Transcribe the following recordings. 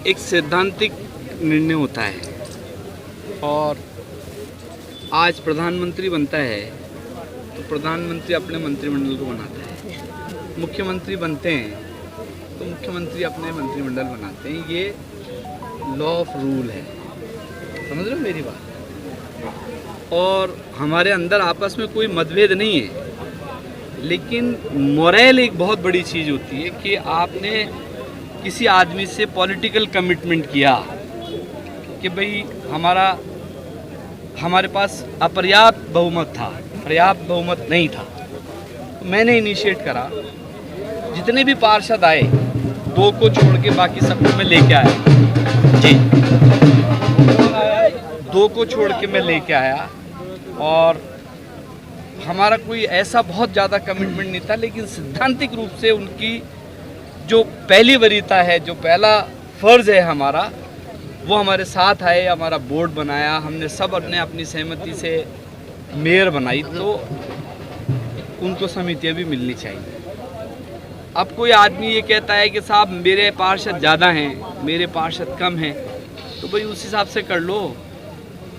एक सैद्धांतिक निर्णय होता है और आज प्रधानमंत्री बनता है तो प्रधानमंत्री अपने मंत्रिमंडल को बनाता है, मुख्यमंत्री बनते हैं तो मुख्यमंत्री अपने मंत्रिमंडल बनाते हैं। ये लॉ ऑफ रूल है, समझ रहे हो मेरी बात। और हमारे अंदर आपस में कोई मतभेद नहीं है, लेकिन मोरल एक बहुत बड़ी चीज़ होती है कि आपने किसी आदमी से पॉलिटिकल कमिटमेंट किया कि भाई हमारे पास अपर्याप्त बहुमत था, पर्याप्त बहुमत नहीं था, तो मैंने इनिशिएट करा। जितने भी पार्षद आए 2 को छोड़ के बाकी सबको मैं लेके आया जी, 2 को छोड़ के मैं लेके आया। और हमारा कोई ऐसा बहुत ज़्यादा कमिटमेंट नहीं था, लेकिन सैद्धांतिक रूप से उनकी जो पहली वरीयता है, जो पहला फ़र्ज़ है हमारा, वो हमारे साथ आए, हमारा बोर्ड बनाया, हमने सब अपनी सहमति से मेयर बनाई, तो उनको समितियाँ भी मिलनी चाहिए। अब कोई आदमी ये कहता है कि साहब मेरे पार्षद ज़्यादा हैं, मेरे पार्षद कम हैं, तो भाई उस हिसाब से कर लो,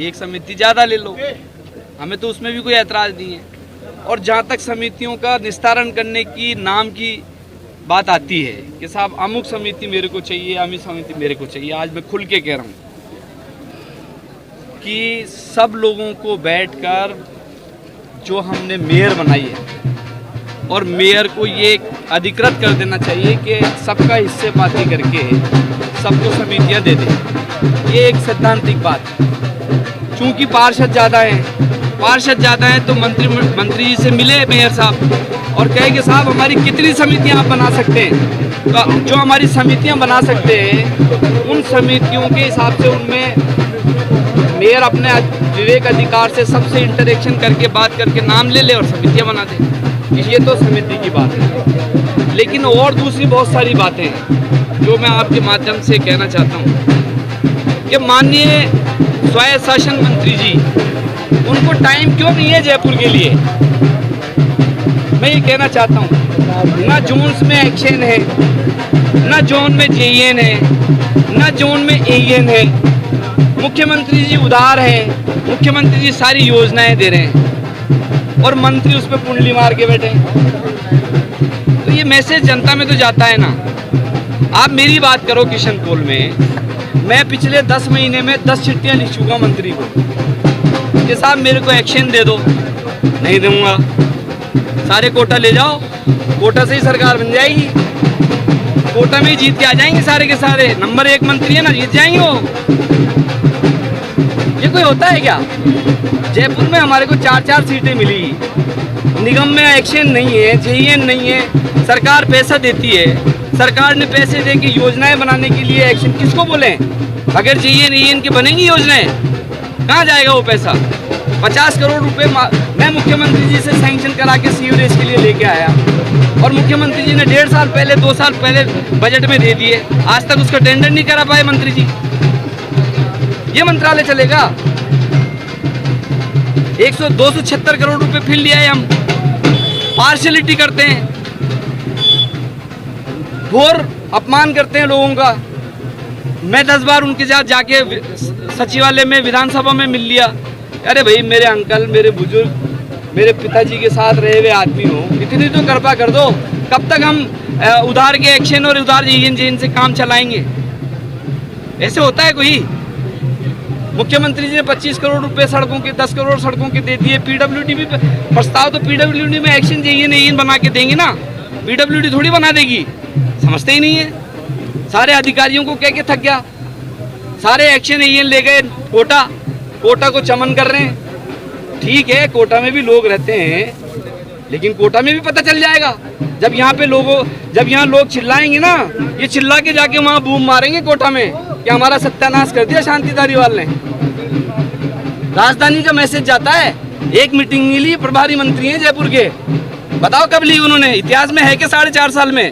एक समिति ज़्यादा ले लो, हमें तो उसमें भी कोई ऐतराज़ नहीं है। और जहाँ तक समितियों का निस्तारण करने की नाम की बात आती है कि साहब अमुक समिति मेरे को चाहिए, अमुक समिति मेरे को चाहिए, आज मैं खुल के कह रहा हूँ कि सब लोगों को बैठकर जो हमने मेयर बनाई है, और मेयर को ये अधिकृत कर देना चाहिए कि सबका हिस्से पाती करके सबको समितियाँ दे दें। ये एक सैद्धांतिक बात है। चूँकि पार्षद ज़्यादा हैं तो मंत्री जी से मिले मेयर साहब और कहे कि साहब हमारी कितनी समितियां आप बना सकते हैं, तो जो हमारी समितियां बना सकते हैं उन समितियों के हिसाब से उनमें मेयर अपने विवेक अधिकार से सबसे इंटरेक्शन करके बात करके नाम ले और समितियां बना दे। ये तो समिति की बात है, लेकिन और दूसरी बहुत सारी बातें हैं जो मैं आपके माध्यम से कहना चाहता हूँ कि माननीय स्वायत्त शासन मंत्री जी, उनको टाइम क्यों नहीं है जयपुर के लिए? मैं ये कहना चाहता हूँ, ना जोन्स में एक्शन है, ना जोन में जेईएन है, ना जोन में एईएन है। मुख्यमंत्री जी उदार हैं, मुख्यमंत्री जी सारी योजनाएं दे रहे हैं और मंत्री उस पर कुंडली मार के बैठे हैं। तो ये मैसेज जनता में तो जाता है ना। आप मेरी बात करो किशनपोल में, मैं पिछले 10 महीने में 10 चिट्ठियाँ लिख चुका मंत्री को कि साहब मेरे को एक्शन दे दो, नहीं दूंगा, सारे कोटा ले जाओ, कोटा से ही सरकार बन जाएगी, कोटा में ही जीत के आ जाएंगे सारे के सारे, नंबर 1 मंत्री है ना, जीत जाएंगे वो। ये कोई होता है क्या? जयपुर में हमारे को 4-4 सीटें मिली, निगम में एक्शन नहीं है, जेईएन नहीं है, सरकार पैसा देती है, सरकार ने पैसे दे के योजनाएं बनाने के लिए एक्शन किसको बोले? अगर जेईएन एईएन की बनेंगी योजनाएं, कहाँ जाएगा वो पैसा? 50 करोड़ रुपए मैं मुख्यमंत्री जी से सैंक्शन करा के सीवरेज के लिए लेके आया और मुख्यमंत्री जी ने 1.5 साल पहले 2 साल पहले बजट में दे दिए, आज तक उसका टेंडर नहीं करा पाए मंत्री जी। ये मंत्रालय चलेगा? 276 करोड़ रुपए फिर लिया है, हम पार्शलिटी करते हैं, घोर अपमान करते हैं लोगों का। मैं 10 बार उनके साथ जाके सचिवालय में, विधानसभा में मिल लिया। अरे भाई मेरे अंकल, मेरे बुजुर्ग, मेरे पिताजी के साथ रहे हुए आदमी हो, इतनी तो कृपा कर दो। कब तक हम उधार के एक्शन और उधार जेईएन से काम चलाएंगे? ऐसे होता है कोई? मुख्यमंत्री जी ने 25 करोड़ रुपए सड़कों के, 10 करोड़ सड़कों के दे दिए। पीडब्ल्यूडी भी प्रस्ताव, तो पीडब्ल्यूडी में एक्शन जेईएन एईएन बना के देंगे ना, पीडब्ल्यूडी थोड़ी बना देगी। समझते ही नहीं है। सारे अधिकारियों को कह के थक गया, सारे एक्शन एईएन ले गए कोटा को चमन कर रहे हैं। ठीक है, कोटा में भी लोग रहते हैं, लेकिन कोटा में भी पता चल जाएगा जब यहाँ लोग चिल्लाएंगे ना, ये चिल्ला के जाके वहाँ बूम मारेंगे कोटा में कि हमारा सत्यानाश कर दिया शांति धारीवाल ने। राजधानी का मैसेज जाता है। एक मीटिंग नहीं ली, प्रभारी मंत्री हैं जयपुर के, बताओ कब ली उन्होंने? इतिहास में है कि 4.5 साल में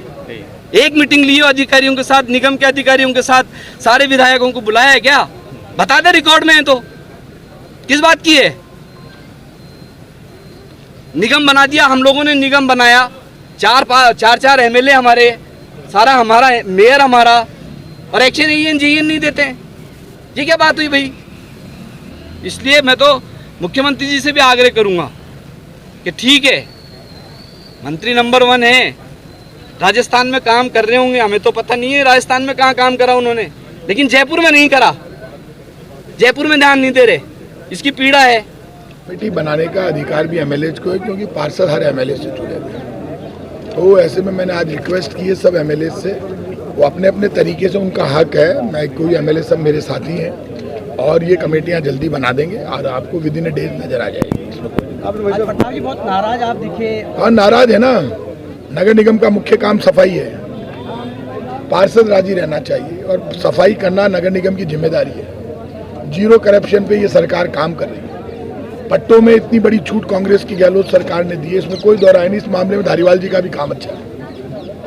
एक मीटिंग ली हो अधिकारियों के साथ, निगम के अधिकारियों के साथ, सारे विधायकों को बुलाया है क्या? बता दे, रिकॉर्ड में है तो। किस बात की है? निगम बना दिया, हम लोगों ने निगम बनाया, 4 एमएलए हमारे, सारा हमारा मेयर हमारा, और एक्शन AN नहीं देते हैं। ये क्या बात हुई भाई? इसलिए मैं तो मुख्यमंत्री जी से भी आग्रह करूंगा कि ठीक है, मंत्री नंबर 1 है, राजस्थान में काम कर रहे होंगे, हमें तो पता नहीं है राजस्थान में कहाँ काम करा उन्होंने, लेकिन जयपुर में नहीं करा, जयपुर में ध्यान नहीं दे रहे, इसकी पीड़ा है। कमेटी बनाने का अधिकार भी MLAs को है, क्योंकि पार्षद हर MLA से जुड़े हुए हैं। तो ऐसे में मैंने आज रिक्वेस्ट की है सब MLAs से, वो अपने अपने तरीके से, उनका हक है, मैं कोई MLA सब मेरे साथी हैं, और ये कमेटियां जल्दी बना देंगे और आपको विद इन अ डेज नजर आ जाएगी। पटनायक जी बहुत नाराज आप दिखे। हाँ, नाराज है ना। नगर निगम का मुख्य काम सफाई है, पार्षद राजी रहना चाहिए और सफाई करना नगर निगम की जिम्मेदारी है। जीरो करप्शन पे ये सरकार काम कर रही है। पट्टों में इतनी बड़ी छूट कांग्रेस की गहलोत सरकार ने दी है, इसमें कोई दो राय नहीं। इस मामले में धारीवाल जी का भी काम अच्छा है।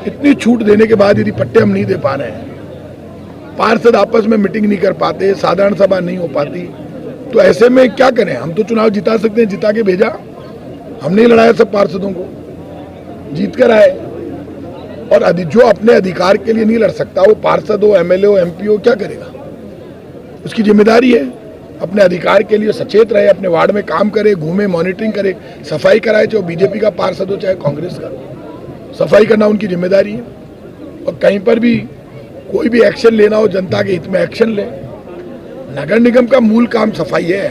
इतनी छूट देने के बाद यदि पट्टे हम नहीं दे पा रहे हैं, पार्षद आपस में मीटिंग नहीं कर पाते, साधारण सभा नहीं हो पाती, तो ऐसे में क्या करें? हम तो चुनाव जिता सकते हैं, जिता के भेजा, हमने ही लड़ाया सब पार्षदों को, जीत कर आए। और जो अपने अधिकार के लिए नहीं लड़ सकता, वो पार्षद हो, MLA हो, MP हो, क्या करेगा? उसकी जिम्मेदारी है अपने अधिकार के लिए सचेत रहे, अपने वार्ड में काम करे, घूमे, मॉनिटरिंग करे, सफाई कराए, चाहे बीजेपी का पार्षद हो चाहे कांग्रेस का, सफाई करना उनकी जिम्मेदारी है। और कहीं पर भी कोई भी एक्शन लेना हो, जनता के हित में एक्शन ले। नगर निगम का मूल काम सफाई है,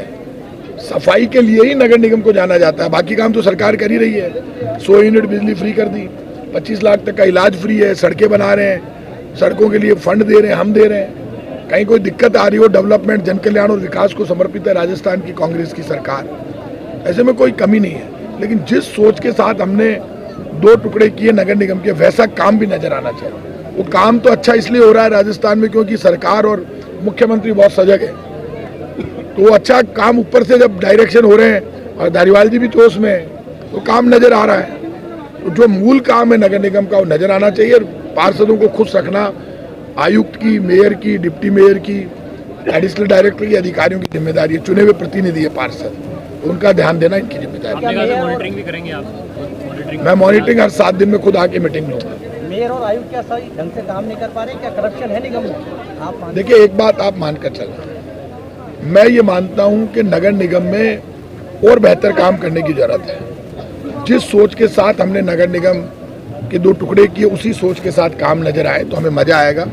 सफाई के लिए ही नगर निगम को जाना जाता है। बाकी काम तो सरकार कर ही रही है। 100 यूनिट बिजली फ्री कर दी, 25 लाख तक का इलाज फ्री है, सड़कें बना रहे हैं, सड़कों के लिए फंड दे रहे हैं, हम दे रहे हैं। कहीं कोई दिक्कत आ रही हो, डेवलपमेंट, जन कल्याण और विकास को समर्पित है राजस्थान की कांग्रेस की सरकार। ऐसे में कोई कमी नहीं है, लेकिन जिस सोच के साथ हमने 2 टुकड़े किए नगर निगम के, वैसा काम भी नजर आना चाहिए। वो काम तो अच्छा इसलिए हो रहा है राजस्थान में क्योंकि सरकार और मुख्यमंत्री बहुत सजग है, तो वो अच्छा काम ऊपर से जब डायरेक्शन हो रहे हैं और धारीवाल जी भी जोश में है, तो काम नजर आ रहा है। तो जो मूल काम है नगर निगम का, वो नजर आना चाहिए। और पार्षदों को खुश रखना आयुक्त की, मेयर की, डिप्टी मेयर की, एडिशनल डायरेक्टर की, अधिकारियों की जिम्मेदारी है। चुने हुए प्रतिनिधि है पार्षद, तो उनका ध्यान देना इनकी जिम्मेदारी। मॉनिटरिंग भी करेंगे आप? मैं मॉनिटरिंग हर 7 दिन में खुद आके मीटिंग लूंगा। मेयर और आयुक्त क्या सही ढंग से काम नहीं कर पा रहे? क्या करप्शन है निगम में? आप देखिए, एक बात आप मानकर चलना, मैं ये मानता हूं कि नगर निगम में और बेहतर काम करने की जरूरत है। जिस सोच के साथ हमने नगर निगम के 2 टुकड़े किए, उसी सोच के साथ काम नजर आए तो हमें मजा आएगा।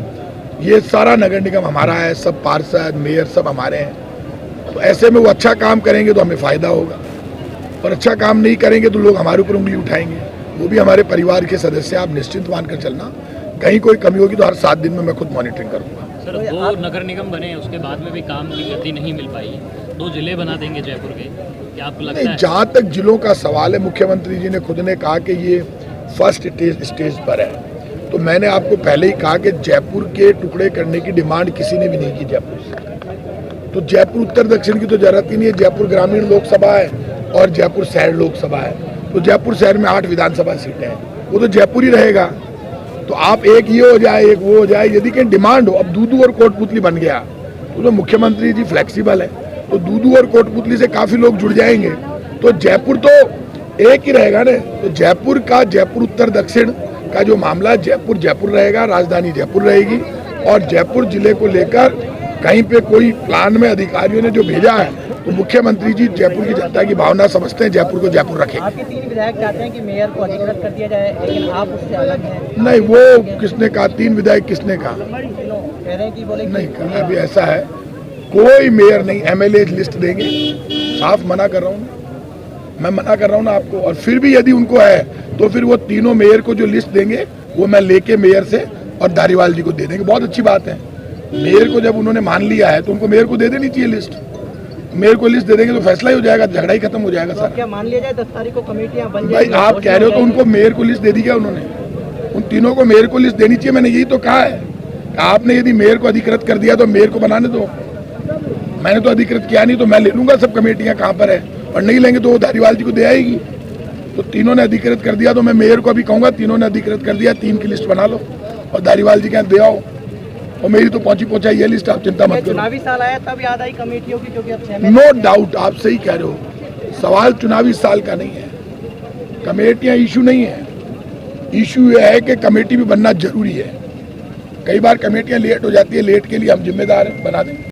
ये सारा नगर निगम हमारा है, सब पार्षद, मेयर सब हमारे हैं। तो ऐसे में वो अच्छा काम करेंगे तो हमें फायदा होगा, और अच्छा काम नहीं करेंगे तो लोग हमारे ऊपर उंगली उठाएंगे। वो भी हमारे परिवार के सदस्य, आप निश्चिंत मानकर चलना। कहीं कोई कमी होगी तो हर 7 दिन में मैं खुद मॉनिटरिंग करूंगा। सर, 2 नगर निगम बने, उसके बाद में भी काम की गति नहीं मिल पाई। 2 जिले बना देंगे जयपुर के, क्या आपको लगता है? जहाँ तक जिलों का सवाल है, मुख्यमंत्री जी ने खुद ने कहा कि ये फर्स्ट स्टेज पर है। तो मैंने आपको पहले ही कहा कि जयपुर के टुकड़े करने की डिमांड किसी ने भी नहीं की जयपुर से। तो जयपुर उत्तर दक्षिण की तो जरूरत ही नहीं है। जयपुर ग्रामीण लोकसभा है और जयपुर शहर लोकसभा है। तो जयपुर शहर में 8 विधानसभा सीटें हैं, वो तो जयपुर ही रहेगा। तो आप एक ये हो जाए, एक वो हो जाए, यदि कहीं डिमांड हो। अब दूदू और कोटपुतली बन गया तो मुख्यमंत्री जी फ्लेक्सिबल है, तो दूदू और कोटपुतली से काफी लोग जुड़ जाएंगे, तो जयपुर तो एक ही रहेगा ना। तो जयपुर का, जयपुर उत्तर दक्षिण का जो मामला, जयपुर जयपुर रहेगा, राजधानी जयपुर रहेगी। और जयपुर जिले को लेकर कहीं पे कोई प्लान में अधिकारियों ने जो भेजा है, तो मुख्यमंत्री जी जयपुर की जनता की भावना समझते हैं, जयपुर को जयपुर रखेंगे। आपके 3 विधायक चाहते हैं कि मेयर को अधिकृत कर दिया जाए, लेकिन आप उससे अलग हैं। नहीं, वो किसने कहा? 3 विधायक किसने कहा? कह रहे हैं कि बोले नहीं, अभी ऐसा है, कोई मेयर नहीं। MLA लिस्ट देंगे, साफ मना कर रहा हूँ मैं मना कर रहा हूँ ना आपको। और फिर भी यदि उनको है तो फिर वो तीनों मेयर को जो लिस्ट देंगे वो मैं लेके मेयर से और धारीवाल जी को दे देंगे। बहुत अच्छी बात है। मेयर को जब उन्होंने मान लिया है तो उनको मेयर को दे देनी चाहिए लिस्ट। मेयर को लिस्ट दे देंगे तो फैसला ही हो जाएगा, झगड़ा ही खत्म हो जाएगा सर। क्या मान लिया जाए 10 तारीख को कमेटियां बन भाई आप कह रहे हो तो उनको मेयर को लिस्ट दे दी क्या उन्होंने? उन तीनों को मेयर को लिस्ट देनी चाहिए। मैंने यही तो कहा है, आपने यदि मेयर को अधिकृत कर दिया तो मेयर को बनाने दो। मैंने तो अधिकृत किया नहीं, तो मैं ले लूंगा सब कमेटियां कहाँ पर है, और नहीं लेंगे तो वो धारीवाल जी को दे आएगी। तो तीनों ने अधिकृत कर दिया तो मैं मेयर को अभी कहूंगा तीनों ने अधिकृत कर दिया, 3 की लिस्ट बना लो और धारीवाल जी के यहाँ दे आओ। और मेरी तो पहुंचा ये लिस्ट, आप चिंता मत करो। चुनावी साल आया तब याद आई कमेटियों की, क्योंकि अब 6 नो डाउट, आप सही कह रहे हो। सवाल चुनावी साल का नहीं है, कमेटियां इशू नहीं है। इशू यह है कि कमेटी भी बनना जरूरी है। कई बार कमेटियां लेट हो जाती है, लेट के लिए हम जिम्मेदार हैं, बना देंगे।